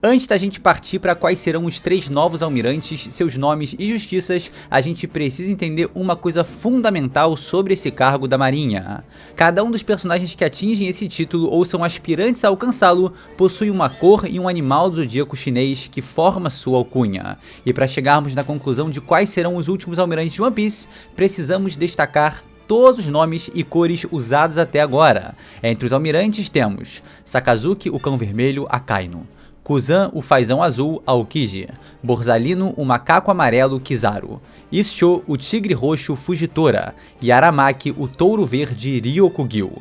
Antes da gente partir para quais serão os 3 novos almirantes, seus nomes e justiças, a gente precisa entender uma coisa fundamental sobre esse cargo da marinha. Cada um dos personagens que atingem esse título ou são aspirantes a alcançá-lo, possui uma cor e um animal do zodíaco chinês que forma sua alcunha. E para chegarmos na conclusão de quais serão os últimos almirantes de One Piece, precisamos destacar todos os nomes e cores usados até agora. Entre os almirantes temos Sakazuki, o cão vermelho, Akainu; Kuzan, o fazão azul, Aokiji; Borsalino, o macaco amarelo, Kizaru; Issho, o tigre roxo, Fujitora; e Aramaki, o touro verde, Ryokugyu.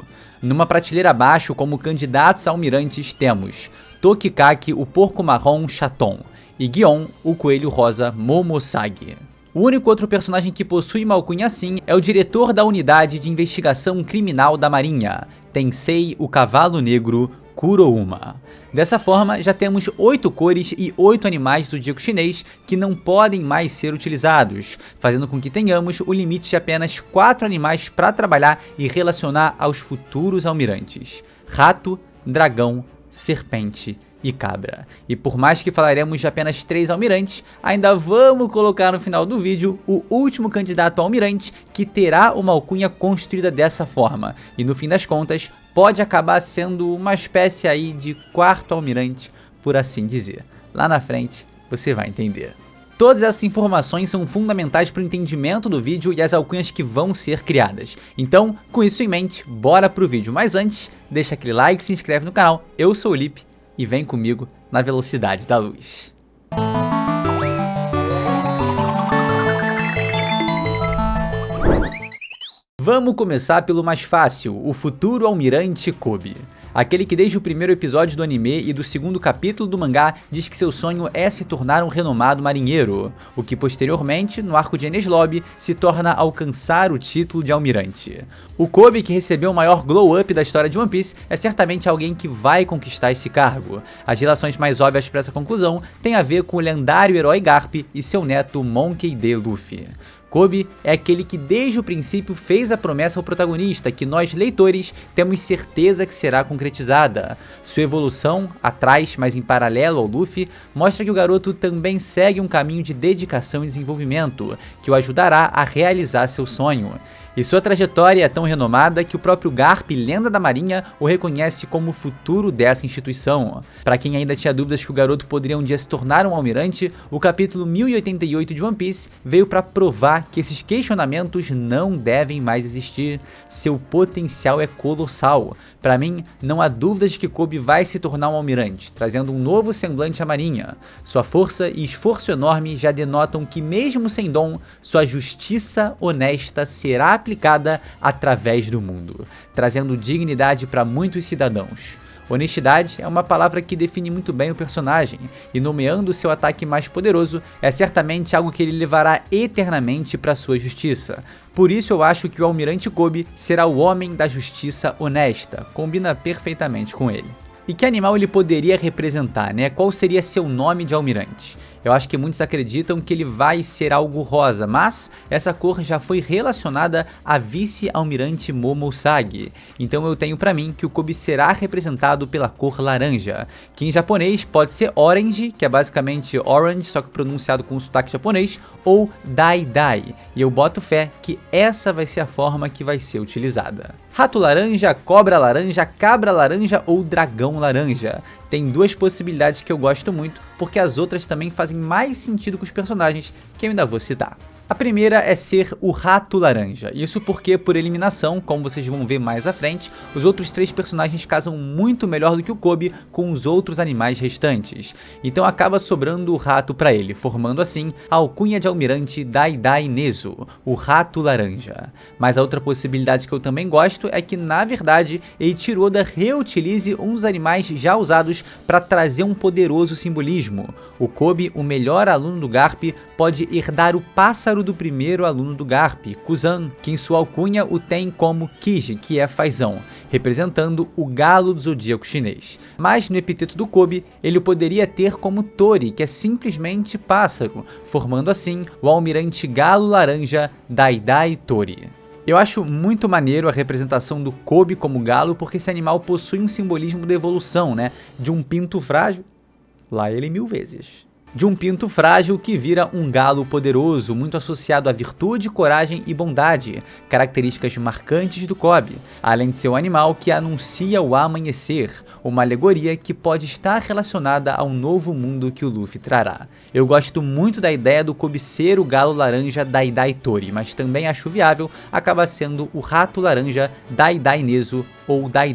Numa prateleira abaixo, como candidatos a almirantes, temos Tokikaki, o porco marrom, Chaton; e Gion, o coelho rosa, Momosagi. O único outro personagem que possui uma alcunha assim é o diretor da unidade de investigação criminal da marinha, Tensei, o cavalo negro, Kurouma. Dessa forma, já temos 8 cores e 8 animais do zodíaco chinês que não podem mais ser utilizados, fazendo com que tenhamos o limite de apenas 4 animais para trabalhar e relacionar aos futuros almirantes: rato, dragão, serpente e cabra. E por mais que falaremos de apenas 3 almirantes, ainda vamos colocar no final do vídeo o último candidato a almirante que terá uma alcunha construída dessa forma, e no fim das contas pode acabar sendo uma espécie aí de 4º almirante, por assim dizer. Lá na frente você vai entender. Todas essas informações são fundamentais para o entendimento do vídeo e as alcunhas que vão ser criadas. Então, com isso em mente, bora pro vídeo. Mas antes, deixa aquele like, se inscreve no canal. Eu sou o Lipe e vem comigo na velocidade da luz. Vamos começar pelo mais fácil, o futuro almirante Koby. Aquele que desde o primeiro episódio do anime e do segundo capítulo do mangá diz que seu sonho é se tornar um renomado marinheiro, o que posteriormente, no arco de Enies Lobby, se torna alcançar o título de almirante. O Koby, que recebeu o maior glow-up da história de One Piece, é certamente alguém que vai conquistar esse cargo. As relações mais óbvias para essa conclusão têm a ver com o lendário herói Garp e seu neto Monkey D. Luffy. Koby é aquele que desde o princípio fez a promessa ao protagonista, que nós leitores temos certeza que será concretizada. Sua evolução, atrás, mas em paralelo ao Luffy, mostra que o garoto também segue um caminho de dedicação e desenvolvimento, que o ajudará a realizar seu sonho. E sua trajetória é tão renomada que o próprio Garp, lenda da marinha, o reconhece como o futuro dessa instituição. Para quem ainda tinha dúvidas que o garoto poderia um dia se tornar um almirante, o capítulo 1088 de One Piece veio para provar que esses questionamentos não devem mais existir. Seu potencial é colossal. Para mim, não há dúvidas de que Koby vai se tornar um almirante, trazendo um novo semblante à marinha. Sua força e esforço enorme já denotam que, mesmo sem dom, sua justiça honesta será aplicada através do mundo, trazendo dignidade para muitos cidadãos. Honestidade é uma palavra que define muito bem o personagem, e nomeando seu ataque mais poderoso é certamente algo que ele levará eternamente para sua justiça. Por isso eu acho que o almirante Koby será o homem da justiça honesta, combina perfeitamente com ele. E que animal ele poderia representar, né? Qual seria seu nome de almirante? Eu acho que muitos acreditam que ele vai ser algo rosa, mas essa cor já foi relacionada a vice-almirante Momosagi. Então eu tenho pra mim que o Koby será representado pela cor laranja, que em japonês pode ser orange, que é basicamente orange, só que pronunciado com um sotaque japonês, ou dai-dai. E eu boto fé que essa vai ser a forma que vai ser utilizada. Rato laranja, cobra laranja, cabra laranja ou dragão laranja. Tem 2 possibilidades que eu gosto muito, porque as outras também fazem mais sentido com os personagens que eu ainda vou citar. A primeira é ser o Rato Laranja, isso porque, por eliminação, como vocês vão ver mais à frente, os outros 3 personagens casam muito melhor do que o Koby com os outros animais restantes, então acaba sobrando o rato para ele, formando assim a alcunha de almirante Dai-Dai Nezu, o Rato Laranja. Mas a outra possibilidade que eu também gosto é que, na verdade, Eiichiro Oda reutilize um dos animais já usados para trazer um poderoso simbolismo. O Koby, o melhor aluno do Garp, pode herdar o pássaro do primeiro aluno do Garp, Kuzan, que em sua alcunha o tem como Kiji, que é fazão, representando o galo do zodíaco chinês. Mas no epíteto do Koby, ele poderia ter como Tori, que é simplesmente pássaro, formando assim o almirante galo laranja Dai-Dai Tori. Eu acho muito maneiro a representação do Koby como galo, porque esse animal possui um simbolismo de evolução, né? De um pinto frágil lá ele 1000 vezes. De um pinto frágil que vira um galo poderoso, muito associado à virtude, coragem e bondade, características marcantes do Kobe, além de ser um animal que anuncia o amanhecer, uma alegoria que pode estar relacionada ao novo mundo que o Luffy trará. Eu gosto muito da ideia do Kobe ser o galo laranja Dai Tori, mas também acho viável acabar sendo o rato laranja Dai Nezu ou Dai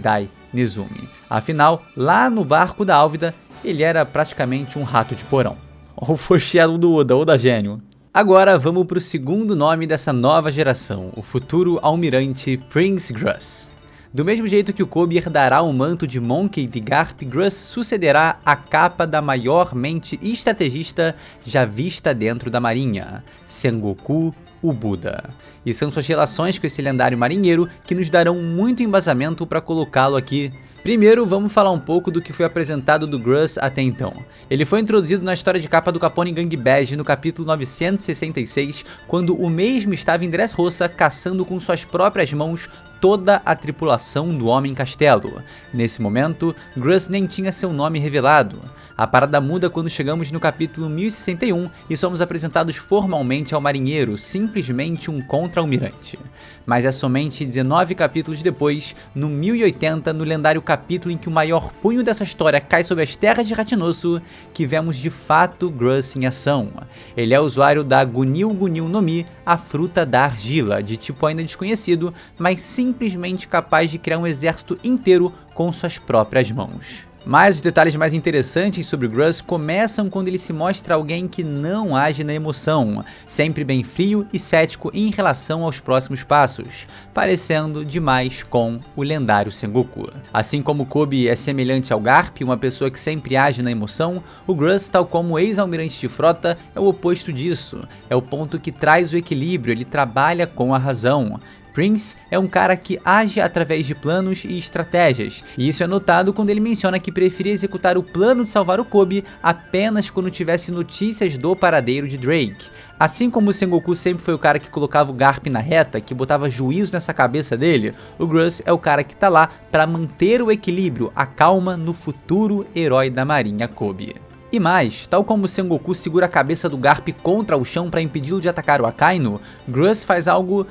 Nezumi. Afinal, lá no barco da Álvida, ele era praticamente um rato de porão. Ou foreshadow do Oda, ou da gênio. Agora vamos para o segundo nome dessa nova geração, o futuro almirante Prince Gruss. Do mesmo jeito que o Kobe herdará o manto de Monkey D. Garp, Gruss sucederá a capa da maior mente estrategista já vista dentro da marinha, Sengoku, o Buda. E são suas relações com esse lendário marinheiro que nos darão muito embasamento para colocá-lo aqui. Primeiro, vamos falar um pouco do que foi apresentado do Gruss até então. Ele foi introduzido na história de capa do Capone Gang Bege no capítulo 966, quando o mesmo estava em Dressrosa caçando com suas próprias mãos toda a tripulação do Homem Castelo. Nesse momento, Gruss nem tinha seu nome revelado. A parada muda quando chegamos no capítulo 1061 e somos apresentados formalmente ao marinheiro, simplesmente um contra-almirante. Mas é somente 19 capítulos depois, no 1080, no lendário capítulo em que o maior punho dessa história cai sobre as terras de Hachinosu, que vemos de fato Gruss em ação. Ele é usuário da Gunil no Mi, a fruta da argila, de tipo ainda desconhecido, mas simplesmente capaz de criar um exército inteiro com suas próprias mãos. Mas os detalhes mais interessantes sobre o Gruss começam quando ele se mostra alguém que não age na emoção, sempre bem frio e cético em relação aos próximos passos, parecendo demais com o lendário Sengoku. Assim como Kobe é semelhante ao Garp, uma pessoa que sempre age na emoção, o Gruss, tal como o ex-almirante de frota, é o oposto disso, é o ponto que traz o equilíbrio, ele trabalha com a razão. Prince é um cara que age através de planos e estratégias, e isso é notado quando ele menciona que preferia executar o plano de salvar o Kobe apenas quando tivesse notícias do paradeiro de Drake. Assim como o Sengoku sempre foi o cara que colocava o Garp na reta, que botava juízo nessa cabeça dele, o Gruss é o cara que tá lá para manter o equilíbrio, a calma no futuro herói da marinha Kobe. E mais, tal como o Sengoku segura a cabeça do Garp contra o chão para impedi-lo de atacar o Akainu, Gruss faz algo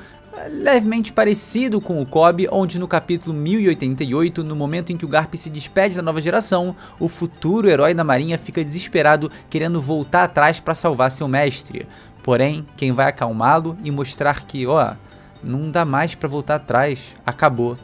levemente parecido com o Kobe, onde no capítulo 1088, no momento em que o Garp se despede da nova geração, o futuro herói da marinha fica desesperado, querendo voltar atrás para salvar seu mestre. Porém, quem vai acalmá-lo e mostrar que, não dá mais para voltar atrás, acabou,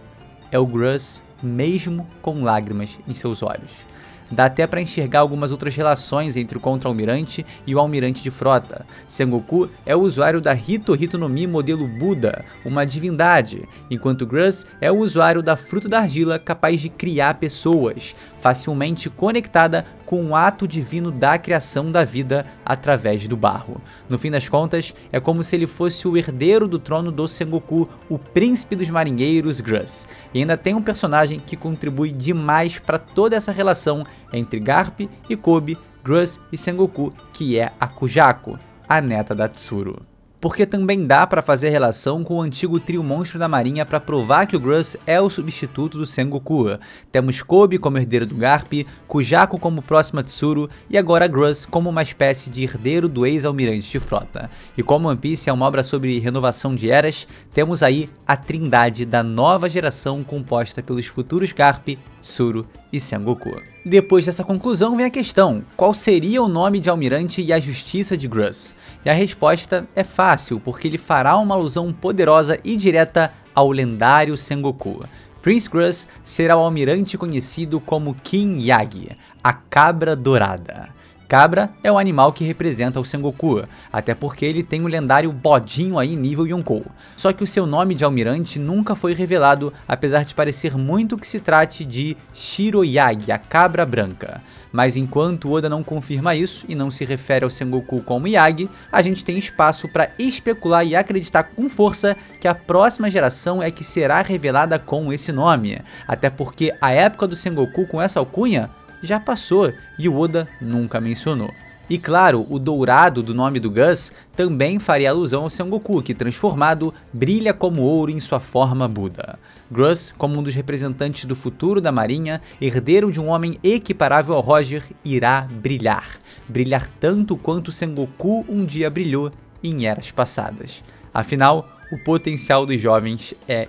é o Gruss, mesmo com lágrimas em seus olhos. Dá até para enxergar algumas outras relações entre o contra-almirante e o almirante de frota. Sengoku é o usuário da Hito no Mi modelo Buda, uma divindade, enquanto Gruss é o usuário da fruta da argila capaz de criar pessoas, facilmente conectada com o ato divino da criação da vida através do barro. No fim das contas, é como se ele fosse o herdeiro do trono do Sengoku, o príncipe dos marinheiros Gruss. E ainda tem um personagem que contribui demais para toda essa relação entre Garp e Kobe, Gruss e Sengoku, que é a Kujako, a neta da Tsuru. Porque também dá para fazer relação com o antigo trio monstro da marinha para provar que o Gruss é o substituto do Sengoku. Temos Kobe como herdeiro do Garp, Kujako como próxima Tsuru e agora Gruss como uma espécie de herdeiro do ex-almirante de frota. E como One Piece é uma obra sobre renovação de eras, temos aí a trindade da nova geração composta pelos futuros Garp, Tsuru e Sengoku. Depois dessa conclusão vem a questão, qual seria o nome de almirante e a justiça de Gruss? E a resposta é fácil, porque ele fará uma alusão poderosa e direta ao lendário Sengoku. Prince Gruss será o almirante conhecido como King Yagi, a cabra dourada. Cabra é o animal que representa o Sengoku, até porque ele tem o lendário bodinho aí nível Yonkou. Só que o seu nome de almirante nunca foi revelado, apesar de parecer muito que se trate de Shiroyagi, a cabra branca. Mas enquanto Oda não confirma isso e não se refere ao Sengoku como Yagi, a gente tem espaço para especular e acreditar com força que a próxima geração é que será revelada com esse nome, até porque a época do Sengoku com essa alcunha já passou e o Oda nunca mencionou. E claro, o dourado do nome do Gus também faria alusão ao Sengoku, que transformado, brilha como ouro em sua forma Buda. Gus, como um dos representantes do futuro da marinha, herdeiro de um homem equiparável ao Roger, irá brilhar. Brilhar tanto quanto Sengoku um dia brilhou em eras passadas. Afinal, o potencial dos jovens é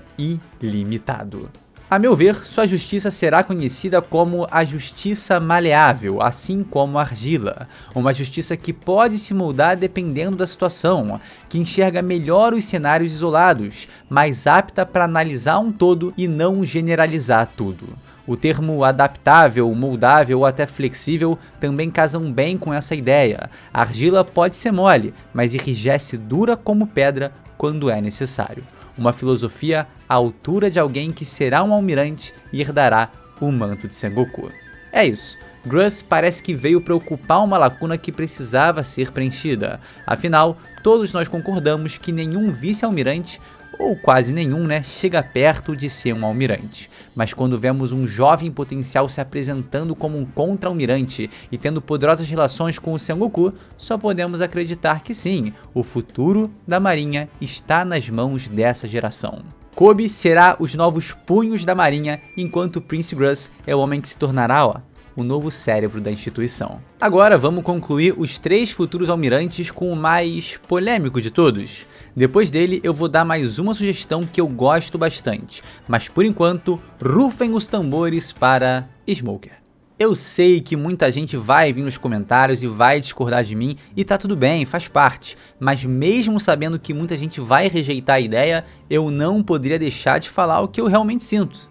ilimitado. A meu ver, sua justiça será conhecida como a justiça maleável, assim como a argila. Uma justiça que pode se moldar dependendo da situação, que enxerga melhor os cenários isolados, mais apta para analisar um todo e não generalizar tudo. O termo adaptável, moldável ou até flexível também casam bem com essa ideia. A argila pode ser mole, mas enrijece dura como pedra quando é necessário. Uma filosofia à altura de alguém que será um almirante e herdará o manto de Sengoku. É isso. Gus parece que veio para ocupar uma lacuna que precisava ser preenchida. Afinal, todos nós concordamos que nenhum vice-almirante, ou quase nenhum, chega perto de ser um almirante. Mas quando vemos um jovem potencial se apresentando como um contra-almirante e tendo poderosas relações com o Sengoku, só podemos acreditar que sim, o futuro da marinha está nas mãos dessa geração. Koby será os novos punhos da marinha, enquanto Prince Gus é o homem que se tornará, o novo cérebro da instituição. Agora vamos concluir os 3 futuros almirantes com o mais polêmico de todos. Depois dele eu vou dar mais uma sugestão que eu gosto bastante, mas por enquanto, rufem os tambores para Smoker. Eu sei que muita gente vai vir nos comentários e vai discordar de mim, e tá tudo bem, faz parte, mas mesmo sabendo que muita gente vai rejeitar a ideia, eu não poderia deixar de falar o que eu realmente sinto,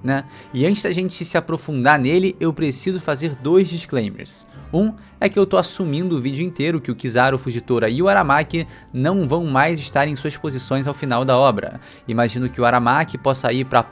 E antes da gente se aprofundar nele, eu preciso fazer 2 disclaimers. Um é que eu tô assumindo o vídeo inteiro que o Kizaru, o Fujitora e o Aramaki não vão mais estar em suas posições ao final da obra. Imagino que o Aramaki possa ir pra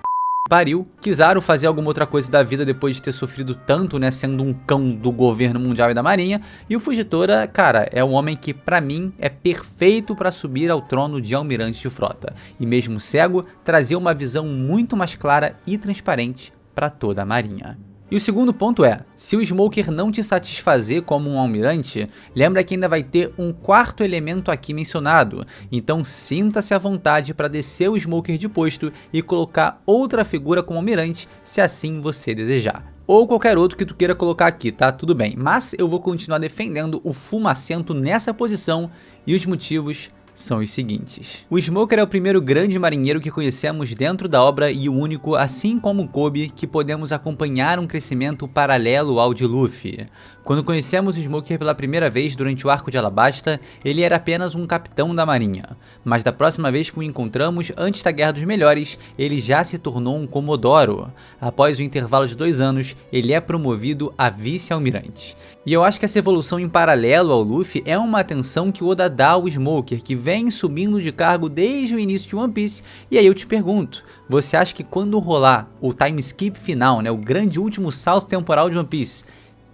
pariu, Kizaru fazer alguma outra coisa da vida depois de ter sofrido tanto, sendo um cão do governo mundial e da marinha, e o Fujitora, cara, é um homem que pra mim é perfeito pra subir ao trono de almirante de frota, e mesmo cego, trazer uma visão muito mais clara e transparente pra toda a marinha. E o segundo ponto é, se o Smoker não te satisfazer como um almirante, lembra que ainda vai ter um 4º elemento aqui mencionado, então sinta-se à vontade para descer o Smoker de posto e colocar outra figura como almirante, se assim você desejar. Ou qualquer outro que tu queira colocar aqui, tá? Tudo bem, mas eu vou continuar defendendo o Fumacento nessa posição e os motivos são os seguintes. O Smoker é o primeiro grande marinheiro que conhecemos dentro da obra e o único, assim como o Koby, que podemos acompanhar um crescimento paralelo ao de Luffy. Quando conhecemos o Smoker pela primeira vez durante o arco de Alabasta, ele era apenas um capitão da marinha, mas da próxima vez que o encontramos antes da Guerra dos Melhores, ele já se tornou um Comodoro. Após o intervalo de 2 anos, ele é promovido a vice-almirante. E eu acho que essa evolução em paralelo ao Luffy é uma atenção que o Oda dá ao Smoker, que vem subindo de cargo desde o início de One Piece, e aí eu te pergunto, você acha que quando rolar o time skip final, o grande último salto temporal de One Piece,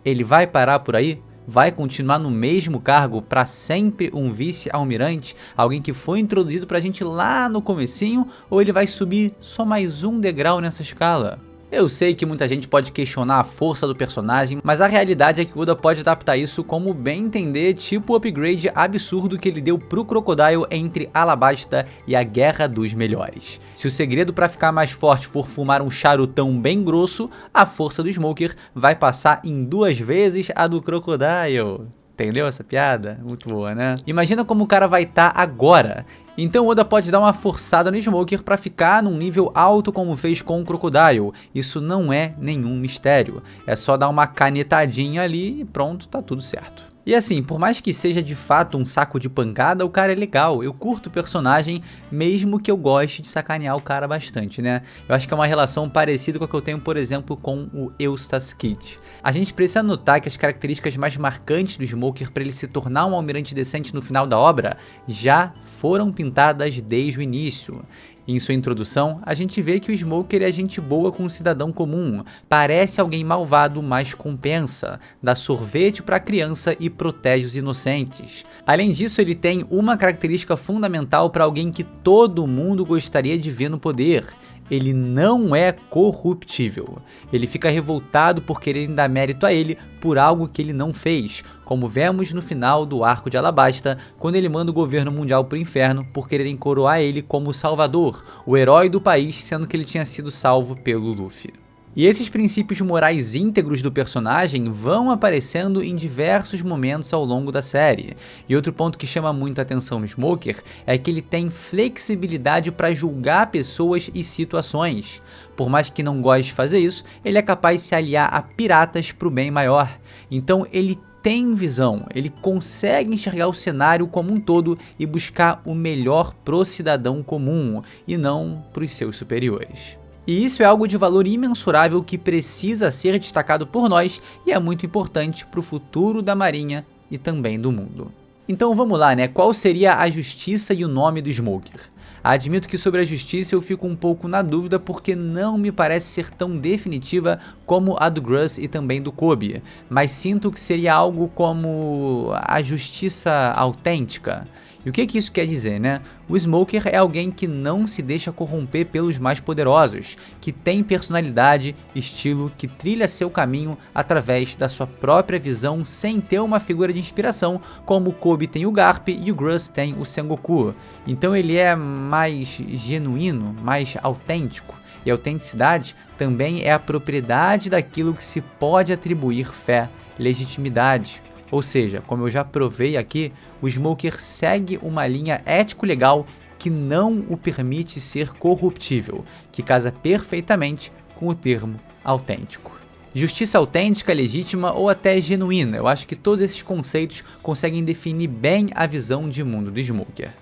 ele vai parar por aí? Vai continuar no mesmo cargo para sempre um vice-almirante? Alguém que foi introduzido pra gente lá no comecinho? Ou ele vai subir só mais um degrau nessa escala? Eu sei que muita gente pode questionar a força do personagem, mas a realidade é que o Oda pode adaptar isso como bem entender, tipo o upgrade absurdo que ele deu pro Crocodile entre Alabasta e a Guerra dos Melhores. Se o segredo para ficar mais forte for fumar um charutão bem grosso, a força do Smoker vai passar em 2 vezes a do Crocodile. Entendeu essa piada? Muito boa, né? Imagina como o cara vai estar agora. Então Oda pode dar uma forçada no Smoker para ficar num nível alto como fez com o Crocodile. Isso não é nenhum mistério. É só dar uma canetadinha ali e pronto, tá tudo certo. E assim, por mais que seja de fato um saco de pancada, o cara é legal, eu curto o personagem, mesmo que eu goste de sacanear o cara bastante, Eu acho que é uma relação parecida com a que eu tenho, por exemplo, com o Eustace Kid. A gente precisa notar que as características mais marcantes do Smoker para ele se tornar um almirante decente no final da obra já foram pintadas desde o início. Em sua introdução, a gente vê que o Smoker é gente boa com um cidadão comum, parece alguém malvado, mas compensa, dá sorvete para a criança e protege os inocentes. Além disso, ele tem uma característica fundamental para alguém que todo mundo gostaria de ver no poder. ele não é corruptível. Ele fica revoltado por quererem dar mérito a ele por algo que ele não fez, como vemos no final do arco de Alabasta, quando ele manda o governo mundial pro inferno por quererem coroar ele como o salvador, o herói do país, sendo que ele tinha sido salvo pelo Luffy. E esses princípios morais íntegros do personagem vão aparecendo em diversos momentos ao longo da série. E outro ponto que chama muito a atenção no Smoker é que ele tem flexibilidade para julgar pessoas e situações. Por mais que não goste de fazer isso, ele é capaz de se aliar a piratas para o bem maior. Então ele tem visão, ele consegue enxergar o cenário como um todo e buscar o melhor pro cidadão comum e não para os seus superiores. E isso é algo de valor imensurável que precisa ser destacado por nós e é muito importante para o futuro da Marinha e também do mundo. Então vamos lá, né? Qual seria a justiça e o nome do Smoker? Admito que sobre a justiça eu fico um pouco na dúvida porque não me parece ser tão definitiva como a do Gruss e também do Kobe, mas sinto que seria algo como a justiça autêntica. E o que isso quer dizer, né? O Smoker é alguém que não se deixa corromper pelos mais poderosos, que tem personalidade, estilo, que trilha seu caminho através da sua própria visão sem ter uma figura de inspiração, como o Kobe tem o Garp e o Gruss tem o Sengoku. Então ele é mais genuíno, mais autêntico. E a autenticidade também é a propriedade daquilo que se pode atribuir fé, legitimidade. Ou seja, como eu já provei aqui, o Smoker segue uma linha ético-legal que não o permite ser corruptível, que casa perfeitamente com o termo autêntico. Justiça autêntica, legítima ou até genuína, eu acho que todos esses conceitos conseguem definir bem a visão de mundo do Smoker.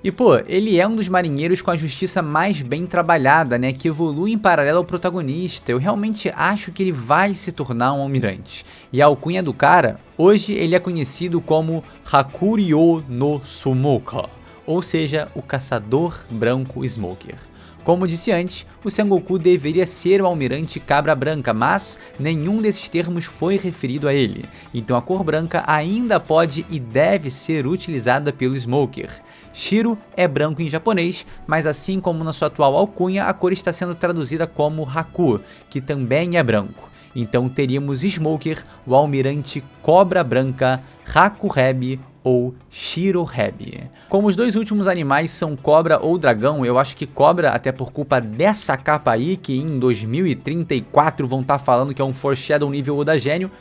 E pô, ele é um dos marinheiros com a justiça mais bem trabalhada, né, que evolui em paralelo ao protagonista. Eu realmente acho que ele vai se tornar um almirante. E a alcunha do cara, hoje ele é conhecido como Hakuryo no Sumoka, ou seja, o caçador branco Smoker. Como disse antes, o Sengoku deveria ser o almirante Cabra Branca, mas nenhum desses termos foi referido a ele, então a cor branca ainda pode e deve ser utilizada pelo Smoker. Shiro é branco em japonês, mas assim como na sua atual alcunha, a cor está sendo traduzida como Haku, que também é branco. Então teríamos Smoker, o almirante Cobra Branca, Hakurebe ou Shirohebe. Como os dois últimos animais são cobra ou dragão, eu acho que cobra, até por culpa dessa capa aí, que em 2034 vão estar falando que é um foreshadow nível Oda Gênio,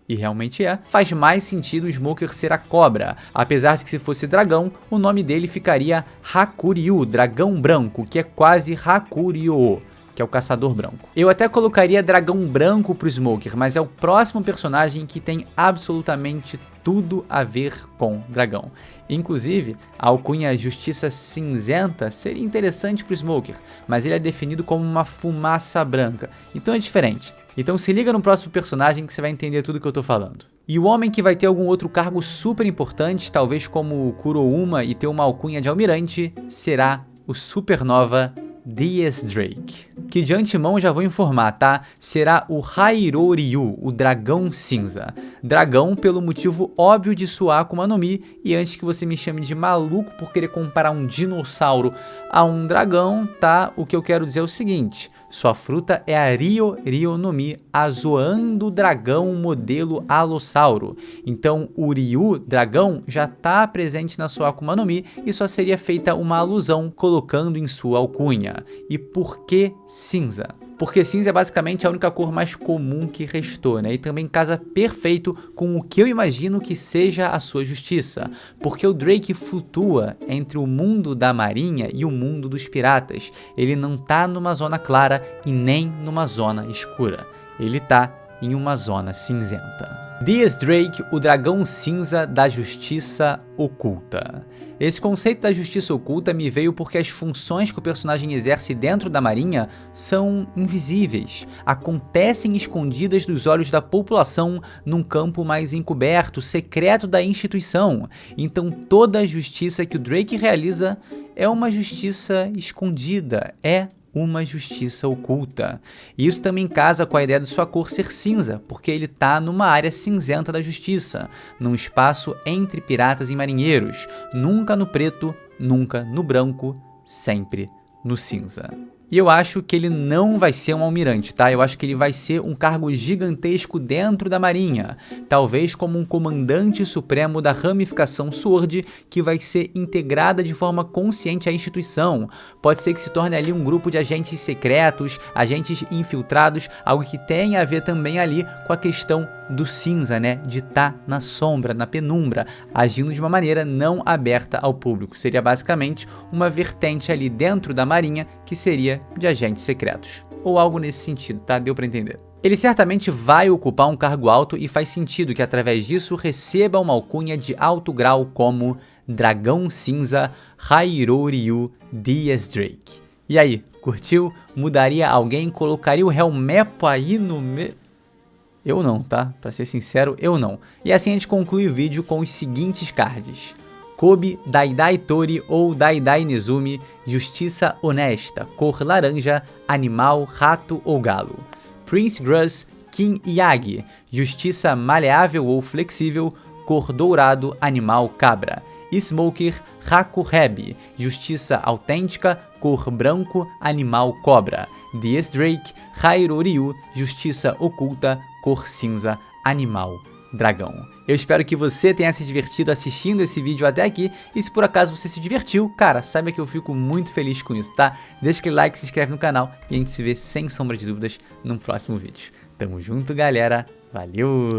e realmente é, faz mais sentido o Smoker ser a cobra, apesar de que se fosse dragão, o nome dele ficaria Hakuryu, dragão branco, que é quase Hakuryo, que é o caçador branco. Eu até colocaria dragão branco pro Smoker, mas é o próximo personagem que tem absolutamente tudo a ver com dragão. Inclusive, a alcunha Justiça Cinzenta seria interessante pro Smoker, mas ele é definido como uma fumaça branca, então é diferente. Então se liga no próximo personagem que você vai entender tudo que eu tô falando. E o homem que vai ter algum outro cargo super importante, talvez como Kurouma e ter uma alcunha de almirante, será o Supernova D.S. Drake, que de antemão já vou informar, tá? Será o Hairoryu, o dragão cinza. Dragão pelo motivo óbvio de sua Akuma no Mi, e antes que você me chame de maluco por querer comparar um dinossauro a um dragão, tá? O que eu quero dizer é o seguinte, sua fruta é a Ryo no Mi, a Zoando dragão modelo Alossauro. Então o Ryu, dragão, já tá presente na sua Akuma no Mi e só seria feita uma alusão colocando em sua alcunha. E por que cinza? Porque cinza é basicamente a única cor mais comum que restou, né? E também casa perfeito com o que eu imagino que seja a sua justiça. Porque o Drake flutua entre o mundo da marinha e o mundo dos piratas. Ele não tá numa zona clara e nem numa zona escura. Ele tá em uma zona cinzenta. D.S. Drake, o dragão cinza da justiça oculta. Esse conceito da justiça oculta me veio porque as funções que o personagem exerce dentro da marinha são invisíveis, acontecem escondidas dos olhos da população num campo mais encoberto, secreto da instituição. Então toda a justiça que o Drake realiza é uma justiça escondida, é uma justiça oculta. E isso também casa com a ideia de sua cor ser cinza, porque ele está numa área cinzenta da justiça, num espaço entre piratas e marinheiros, nunca no preto, nunca no branco, sempre no cinza. E eu acho que ele não vai ser um almirante, tá? Eu acho que ele vai ser um cargo gigantesco dentro da Marinha. Talvez como um comandante supremo da ramificação SWORD, que vai ser integrada de forma consciente à instituição. Pode ser que se torne ali um grupo de agentes secretos, agentes infiltrados, algo que tenha a ver também ali com a questão do cinza, né? De estar na sombra, na penumbra, agindo de uma maneira não aberta ao público. Seria basicamente uma vertente ali dentro da Marinha que seria de agentes secretos. Ou algo nesse sentido, tá? Deu pra entender. Ele certamente vai ocupar um cargo alto e faz sentido que através disso receba uma alcunha de alto grau como Dragão Cinza Hyroryu Dias Drake. E aí, curtiu? Mudaria alguém? Colocaria o Helmepo aí no Eu não, tá? Pra ser sincero, eu não. E assim a gente conclui o vídeo com os seguintes cards. Kobe, Daidai Tori ou Daidai Nezumi, Justiça Honesta, cor laranja, animal, rato ou galo. Prince Gruz, Kin Yagi, Justiça Maleável ou Flexível, cor dourado, animal, cabra. Smoker, Haku-Hebi, Justiça Autêntica, cor branco, animal, cobra. Dias Drake, Hyroryu, Justiça Oculta, cor cinza, animal, dragão. Eu espero que você tenha se divertido assistindo esse vídeo até aqui, e se por acaso você se divertiu, cara, saiba que eu fico muito feliz com isso, tá? Deixa aquele like, se inscreve no canal e a gente se vê sem sombra de dúvidas no próximo vídeo. Tamo junto, galera. Valeu!